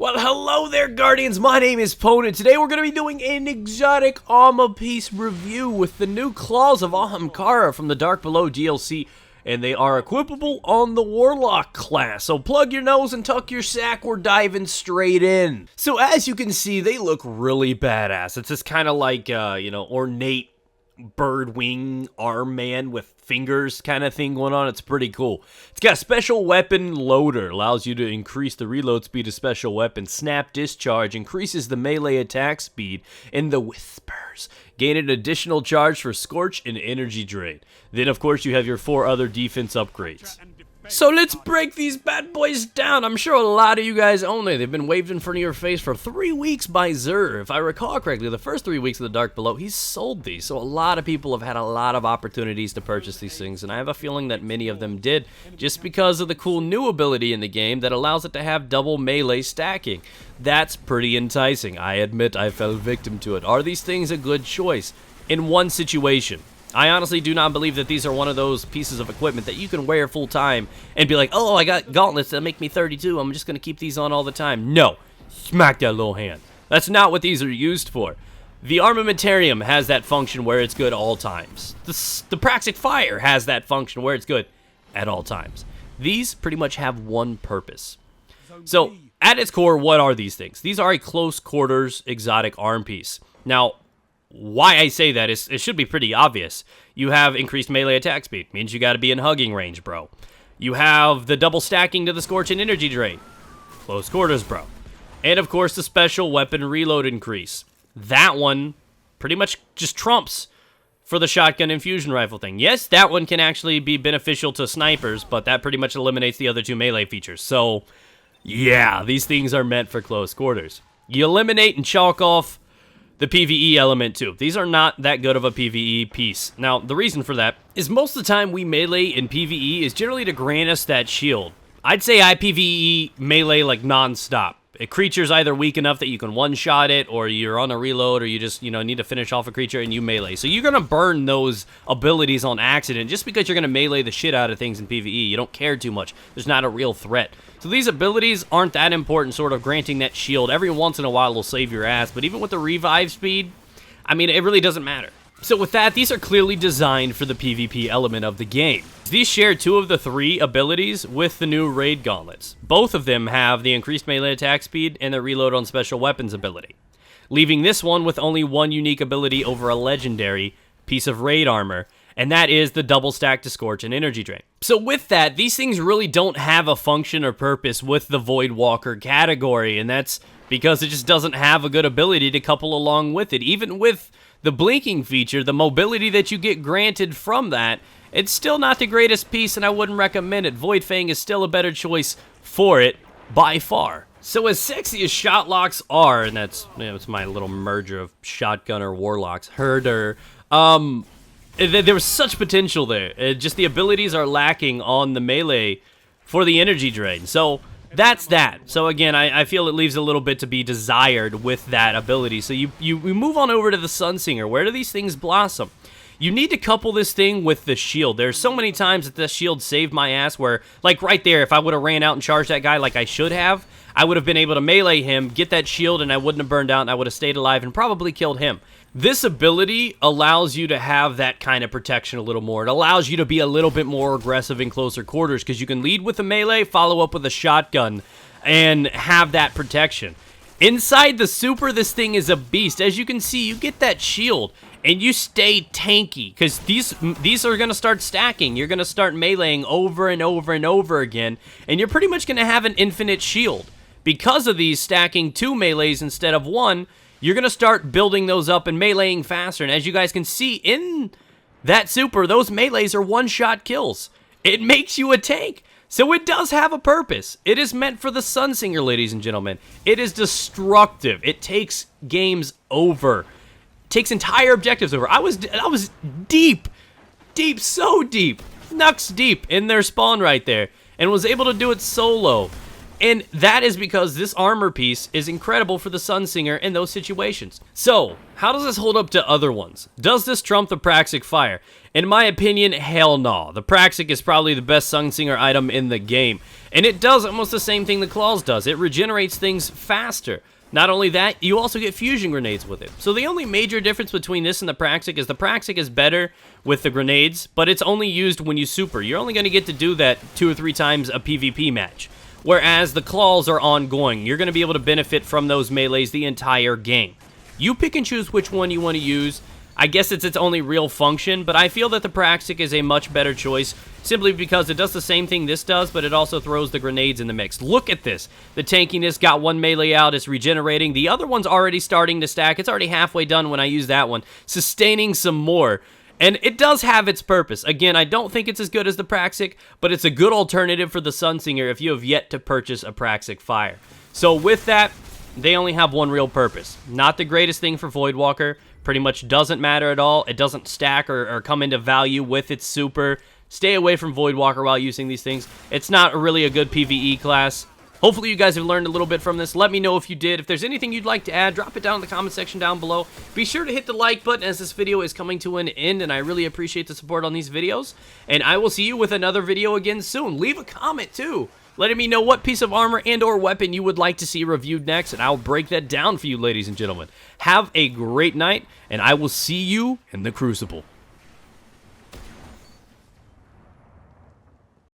Well, hello there, Guardians. My name is Pone, and today we're going to be doing an exotic armor piece review with the new claws of Ahamkara from the Dark Below DLC, and they are equipable on the Warlock class. So plug your nose and tuck your sack, we're diving straight in. So as you can see, they look really badass. It's just kind of like, ornate bird wing arm man with fingers kind of thing going on. It's pretty cool. It's got a special weapon loader, allows you to increase the reload speed of special weapons. Snap discharge increases the melee attack speed, and the whispers gain an additional charge for scorch and energy drain. Then of course you have your 4 other defense upgrades. So let's break these bad boys down. I'm sure a lot of you guys own them. They've been waved in front of your face for 3 weeks by Zur. If I recall correctly, the first 3 weeks of the Dark Below, he's sold these. So a lot of people have had a lot of opportunities to purchase these things, and I have a feeling that many of them did, just because of the cool new ability in the game that allows it to have double melee stacking. That's pretty enticing. I admit I fell victim to it. Are these things a good choice? In one situation. I honestly do not believe that these are one of those pieces of equipment that you can wear full time and be like, oh, I got gauntlets that make me 32, I'm just going to keep these on all the time. No. Smack that little hand. That's not what these are used for. The Armamentarium has that function where it's good all times. The Praxic Fire has that function where it's good at all times. These pretty much have one purpose. So, at its core, what are these things? These are a close quarters exotic arm piece. Now, why I say that is, it should be pretty obvious. You have increased melee attack speed, means you gotta be in hugging range, bro. You have the double stacking to the scorch and energy drain, close quarters, bro. And of course the special weapon reload increase. That one pretty much just trumps for the shotgun infusion rifle thing. Yes, that one can actually be beneficial to snipers, but that pretty much eliminates the other 2 melee features. So, yeah, these things are meant for close quarters. You eliminate and chalk off the PvE element too. These are not that good of a PvE piece. Now, the reason for that is most of the time we melee in PvE is generally to grant us that shield. I'd say I PvE melee like non-stop. A creature's either weak enough that you can one-shot it, or you're on a reload, or you just, need to finish off a creature and you melee. So you're gonna burn those abilities on accident just because you're gonna melee the shit out of things in PvE. You don't care too much. There's not a real threat. So these abilities aren't that important, sort of granting that shield. Every once in a while will save your ass, but even with the revive speed, I mean, it really doesn't matter. So with that, these are clearly designed for the PvP element of the game. These share 2 of the 3 abilities with the new raid gauntlets. Both of them have the increased melee attack speed and the reload on special weapons ability, leaving this one with only 1 unique ability over a legendary piece of raid armor, and that is the double stack to scorch and energy drain. So with that, these things really don't have a function or purpose with the Void Walker category, and that's because it just doesn't have a good ability to couple along with it. Even with the blinking feature, the mobility that you get granted from that, it's still not the greatest piece, and I wouldn't recommend it. Void Fang is still a better choice for it, by far. So as sexy as Shotlocks are, and that's, it's my little merger of Shotgunner, Warlocks, Herder, there was such potential there. Just the abilities are lacking on the melee for the energy drain. So that's that. So again, I feel it leaves a little bit to be desired with that ability. So we move on over to the Sunsinger. Where do these things blossom? You need to couple this thing with the shield. There's so many times that the shield saved my ass where, like right there, if I would have ran out and charged that guy like I should have, I would have been able to melee him, get that shield, and I wouldn't have burned out, and I would have stayed alive and probably killed him. This ability allows you to have that kind of protection a little more. It allows you to be a little bit more aggressive in closer quarters because you can lead with a melee, follow up with a shotgun, and have that protection. Inside the super, this thing is a beast. As you can see, you get that shield, and you stay tanky because these are going to start stacking. You're going to start meleeing over and over and over again, and you're pretty much going to have an infinite shield. Because of these stacking 2 melees instead of 1, you're going to start building those up and meleeing faster. And as you guys can see in that super, those melees are one-shot kills. It makes you a tank. So it does have a purpose. It is meant for the Sunsinger, ladies and gentlemen. It is destructive. It takes games over. It takes entire objectives over. I was deep, so deep, Nux deep in their spawn right there, and was able to do it solo. And that is because this armor piece is incredible for the Sunsinger in those situations. So, how does this hold up to other ones? Does this trump the Praxic Fire? In my opinion, hell no. The Praxic is probably the best Sunsinger item in the game. And it does almost the same thing the Claws does. It regenerates things faster. Not only that, you also get fusion grenades with it. So the only major difference between this and the Praxic is better with the grenades, but it's only used when you super. You're only going to get to do that 2 or 3 times a PvP match. Whereas the Claws are ongoing. You're going to be able to benefit from those melees the entire game. You pick and choose which one you want to use. I guess it's its only real function, but I feel that the Praxic is a much better choice simply because it does the same thing this does, but it also throws the grenades in the mix. Look at this. The tankiness got one melee out, it's regenerating. The other one's already starting to stack. It's already halfway done when I use that one, sustaining some more. And it does have its purpose. Again, I don't think it's as good as the Praxic, but it's a good alternative for the Sunsinger if you have yet to purchase a Praxic Fire. So with that, they only have one real purpose. Not the greatest thing for Voidwalker. Pretty much doesn't matter at all. It doesn't stack or come into value with its super. Stay away from Voidwalker while using these things. It's not really a good PvE class. Hopefully you guys have learned a little bit from this. Let me know if you did. If there's anything you'd like to add, drop it down in the comment section down below. Be sure to hit the like button as this video is coming to an end, and I really appreciate the support on these videos. And I will see you with another video again soon. Leave a comment too, letting me know what piece of armor and or weapon you would like to see reviewed next, and I'll break that down for you, ladies and gentlemen. Have a great night, and I will see you in the Crucible.